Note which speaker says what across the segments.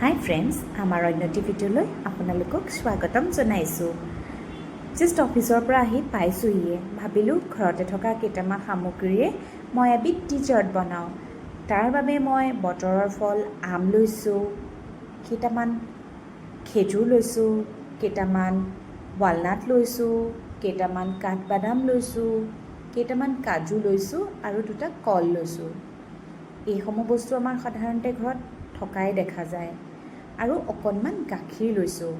Speaker 1: হাই friends, আমাৰ অন্যটি ভিডিঅ'লৈ আপোনালোকক স্বাগতম জনাইছোঁ। জাষ্ট অফিচৰ পৰা আহি পাইছোঁহিয়ে, ভাবিলোঁ ঘৰতে থকা কেইটামান সামগ্ৰীৰে মই এবিধ ডিজাৰ্ট বনাওঁ। তাৰ বাবে মই বতৰৰ ফল আম লৈছোঁ, কেইটামান খেজুৰ লৈছোঁ, কেইটামান ৱালনাট লৈছোঁ, কেইটামান কাঠবাদাম লৈছোঁ, কেইটামান কাজু লৈছোঁ আৰু দুটা কল লৈছোঁ। এইসমূহ বস্তু আমাৰ সাধাৰণতে ঘৰত থকাই দেখা যায় আৰু অকণমান গাখীৰ লৈছোঁ।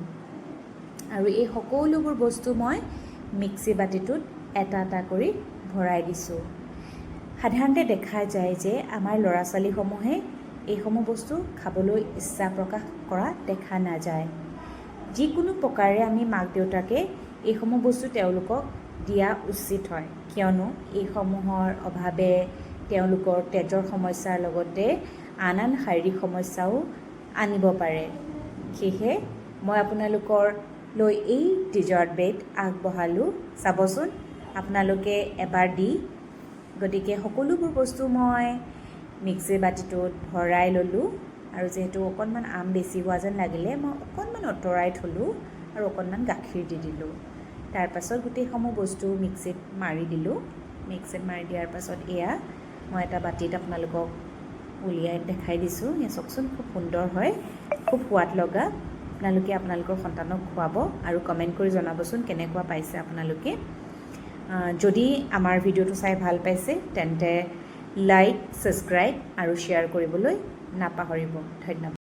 Speaker 1: আৰু এই সকলোবোৰ বস্তু মই মিক্সি বাতিটোত এটা এটা কৰি ভৰাই দিছোঁ। সাধাৰণতে দেখা যায় যে আমাৰ ল'ৰা ছোৱালীসমূহে এইসমূহ বস্তু খাবলৈ ইচ্ছা প্ৰকাশ কৰা দেখা নাযায়। যিকোনো প্ৰকাৰে আমি মাক দেউতাকে এইসমূহ বস্তু তেওঁলোকক দিয়া উচিত হয়, কিয়নো এইসমূহৰ অভাৱে তেওঁলোকৰ তেজৰ সমস্যাৰ লগতে আন আন শাৰীৰিক সমস্যাও আনিব পাৰে। সেয়েহে মই আপোনালোকৰ লৈ এই ডিজাৰ্ট বিধ আগবঢ়ালোঁ। চাবচোন আপোনালোকে এবাৰ দি। গতিকে সকলোবোৰ বস্তু মই মিক্সি বাতিটোত ভৰাই ল'লোঁ আৰু যিহেতু অকণমান আম বেছি হোৱা যেন লাগিলে মই অকণমান আঁতৰাই থ'লোঁ আৰু অকণমান গাখীৰ দি দিলোঁ। তাৰপাছত গোটেইসমূহ বস্তু মিক্সিত মাৰি দিলোঁ। মিক্সিত মাৰি দিয়াৰ পাছত এয়া মই এটা বাতিত আপোনালোকক উলিয়াই দেখাই দিছোঁ। এয়া চাওকচোন, খুব সুন্দৰ হয়, খুব সোৱাদ লগা। আপোনালোকে আপোনালোকৰ সন্তানক খুৱাব আৰু কমেণ্ট কৰি জনাবচোন কেনেকুৱা পাইছে আপোনালোকে। যদি আমাৰ ভিডিঅ'টো চাই ভাল পাইছে তেন্তে লাইক, ছাবস্ক্ৰাইব আৰু শ্বেয়াৰ কৰিবলৈ নাপাহৰিব। ধন্যবাদ।